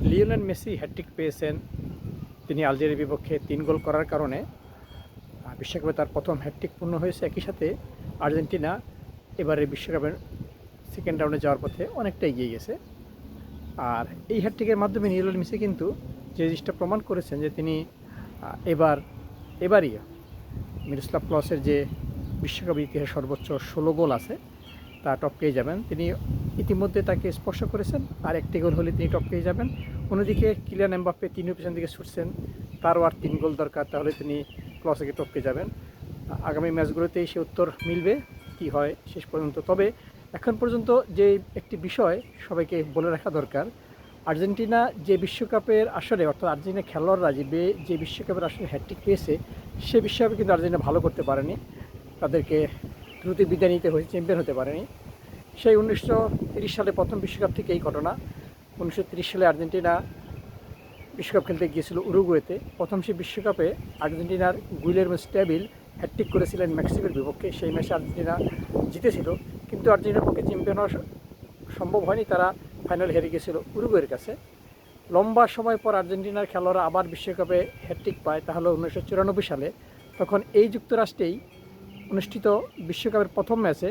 Lionel Messi hat trick পেয়েছেন। তিনি আলজেরিয়ার বিপক্ষে 3 গোল করার কারণে বিশ্বকাপে তার প্রথম হ্যাটট্রিক পূর্ণ হয়েছে। একই সাথে আর্জেন্টিনা এবারের বিশ্বকাপের সেকেন্ড রাউন্ডে যাওয়ার পথে অনেকটা এগিয়ে গেছে। আর এই হ্যাটট্রিকের মাধ্যমে লিওনেল মেসি কিন্তু যে জিনিসটা প্রমাণ করেছেন যে তিনি এবারই মিরোস্লাভ ক্লসের যে বিশ্বকাপের ইতিহাসে সর্বোচ্চ 16 গোল আছে তা টপকেই যাবেন। তিনি ইতিমধ্যে তাকে স্পর্শ করেছেন, আর একটি গোল হলে তিনি টপকেই যাবেন। অন্যদিকে কিলিয়ান এমবাপ্পে তিনিও পেছন দিকে ছুটছেন, তারও আর 3 গোল দরকার, তাহলে তিনি ক্লসকে টপকে যাবেন। আগামী ম্যাচগুলোতেই সে উত্তর মিলবে কি হয় শেষ পর্যন্ত। তবে এখন পর্যন্ত যে একটি বিষয় সবাইকে বলে রাখা দরকার, আর্জেন্টিনা যে বিশ্বকাপের আসরে অর্থাৎ আর্জেন্টিনা খেলোয়াড়রা যে বিশ্বকাপের আসরে হ্যাটট্রিক পেয়েছে, সে বিশ্বকাপে কিন্তু আর্জেন্টিনা ভালো করতে পারেনি, তাদেরকে দ্রুত বিদায় নিতে হয়েছে, চ্যাম্পিয়ন হতে পারেনি। সেই 1930 সালে প্রথম বিশ্বকাপ থেকে এই ঘটনা। 1930 সালে আর্জেন্টিনা বিশ্বকাপ খেলতে গিয়েছিল উরুগুয়েতে। প্রথম সেই বিশ্বকাপে আর্জেন্টিনার গুইলেরমো স্ট্যাবিল হ্যাটট্রিক করেছিলেন মেক্সিকোর বিপক্ষে। সেই ম্যাচে আর্জেন্টিনা জিতেছিল, কিন্তু আর্জেন্টিনার পক্ষে চ্যাম্পিয়ন হওয়া সম্ভব হয়নি, তারা ফাইনাল হেরে গিয়েছিল উরুগুয়ের কাছে। লম্বা সময় পর আর্জেন্টিনার খেলোয়াড়রা আবার বিশ্বকাপে হ্যাটট্রিক পায়, তা হলো 1994 সালে। তখন এই যুক্তরাষ্ট্রেই অনুষ্ঠিত বিশ্বকাপের প্রথম ম্যাচে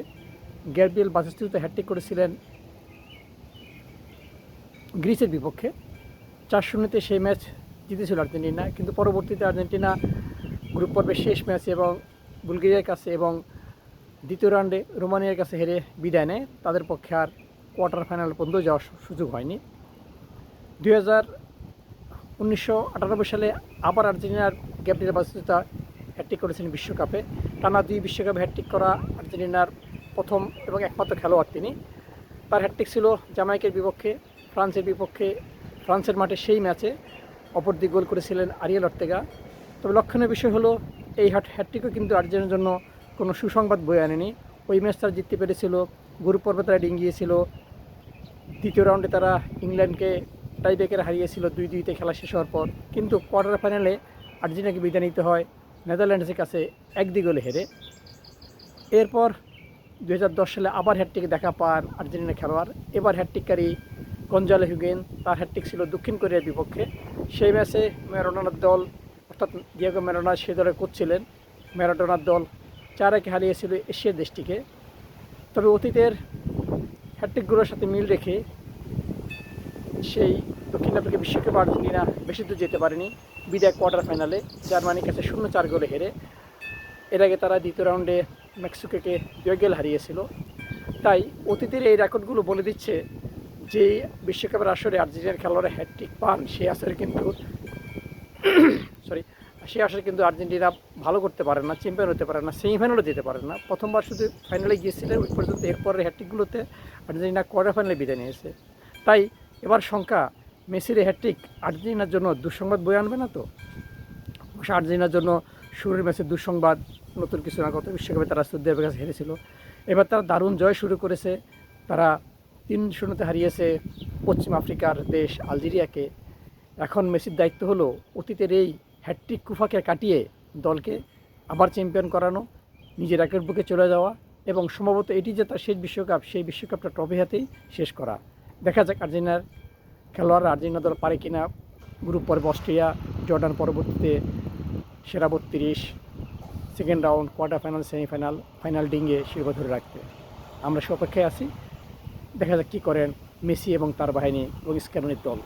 গ্যাব্রিয়েল বাতিস্তুতা হ্যাটট্রিক করেছিলেন গ্রিসের বিপক্ষে। 4-0 সেই ম্যাচ জিতেছিল আর্জেন্টিনা, কিন্তু পরবর্তীতে আর্জেন্টিনা গ্রুপ পর্বের শেষ ম্যাচে এবং বুলগেরিয়ার কাছে এবং দ্বিতীয় রাউন্ডে রোমানিয়ার কাছে হেরে বিদায় নেয়। তাদের পক্ষে আর কোয়ার্টার ফাইনাল পর্যন্ত যাওয়ার সুযোগ হয়নি। 1998 সালে আবার আর্জেন্টিনার গ্যাব্রিয়েল বাতিস্তুতা হ্যাটট্রিক করেছেন বিশ্বকাপে। টানা 2 বিশ্বকাপে হ্যাটট্রিক করা আর্জেন্টিনার প্রথম এবং একমাত্র খেলোয়াড় তিনি। তার হ্যাটট্রিক ছিল জামাইকার বিপক্ষে, ফ্রান্সের বিপক্ষে, ফ্রান্সের মাঠে সেই ম্যাচে। অপর দিক গোল করেছিলেন আরিয়েল অর্তেগা। তবে লক্ষণীয় বিষয় হলো এই হ্যাটট্রিকও কিন্তু আর্জেন্টিনার জন্য কোনো সুসংবাদ বয়ে আনেনি। ওই ম্যাচ তারা জিততে পেরেছিল, গ্রুপ পর্বে তারা ডিঙ্গিয়েছিল, দ্বিতীয় রাউন্ডে তারা ইংল্যান্ডকে টাইব্রেকারে হারিয়েছিল 2-2 খেলা শেষ হওয়ার পর। কিন্তু কোয়ার্টার ফাইনালে আর্জেন্টিনাকে বিদায় নিতে হয় নেদারল্যান্ডসের কাছে 1 গোলে হেরে। এরপর 2010 সালে আবার হ্যাটট্রিকে দেখা পান আর্জেন্টিনা খেলোয়াড়। এবার হ্যাটট্রিককারী গঞ্জালো হিগুয়েইন, তার হ্যাটট্রিক ছিল দক্ষিণ কোরিয়ার বিপক্ষে। সেই ম্যাচে ম্যারাডোনার দল অর্থাৎ ডিয়েগো ম্যারাডোনা সেই দলে কোচ ছিলেন। ম্যারাডোনার দল 4-1 হারিয়েছিল এশিয়ার দেশটিকে। তবে অতীতের হ্যাটট্রিকগুলোর সাথে মিল রেখে সেই দক্ষিণ আফ্রিকা বিশ্বকাপে আর্জেন্টিনা বেশি দূর যেতে পারেনি, বিদায় কোয়ার্টার ফাইনালে জার্মানির কাছে 0-4 গোলে হেরে। এর আগে তারা দ্বিতীয় রাউন্ডে মেক্সিকোকে 2 গোল হারিয়েছিল। তাই অতীতের এই রেকর্ডগুলো বলে দিচ্ছে যে বিশ্বকাপের আসরে আর্জেন্টিনার খেলোয়াড়রা হ্যাটট্রিক পান, সেই আসরে কিন্তু আর্জেন্টিনা ভালো করতে পারে না, চ্যাম্পিয়ন হতে পারে না, সেমিফাইনালও যেতে পারে না। প্রথমবার শুধু ফাইনালে গিয়েছিলেন ওই পর্যন্ত, এরপরের হ্যাটট্রিকগুলোতে আর্জেন্টিনা কোয়ার্টার ফাইনালে বিদায় নিয়েছে। তাই এবার শঙ্কা, মেসির হ্যাটট্রিক আর্জেন্টিনার জন্য দুঃসংবাদ বয়ে আনবে না তো? অবশ্য আর্জেন্টিনার জন্য শুরুর ম্যাচে দুঃসংবাদ নতুন কিছু না, গত বিশ্বকাপে তারা সৌদি আরবের কাছে হেরেছিল। এবার তারা দারুণ জয় শুরু করেছে, তারা 3-0 হারিয়েছে পশ্চিম আফ্রিকার দেশ আলজেরিয়াকে। এখন মেসির দায়িত্ব হলো অতীতের এই হ্যাটট্রিক কুফাকে কাটিয়ে দলকে আবার চ্যাম্পিয়ন করানো, নিজের একের বুকে চলে যাওয়া এবং সম্ভবত এটি যে তার শেষ বিশ্বকাপ, সেই বিশ্বকাপটা ট্রফি হাতেই শেষ করা। দেখা যাক আর্জেন্টিনার খেলোয়াড়রা আর্জেন্টিনা দল পারে কিনা গ্রুপ পর্বে অস্ট্রিয়া, জর্ডান, পরবর্তীতে সেরা 32, second round, quarter final, semifinal, final ডিঙ্গে শিরোপা ধরে রাখতে। আমরা সে অপেক্ষায় আছি, দেখা যাক কী করেন মেসি এবং তার বাহিনী এবং স্ক্যালোনির দল।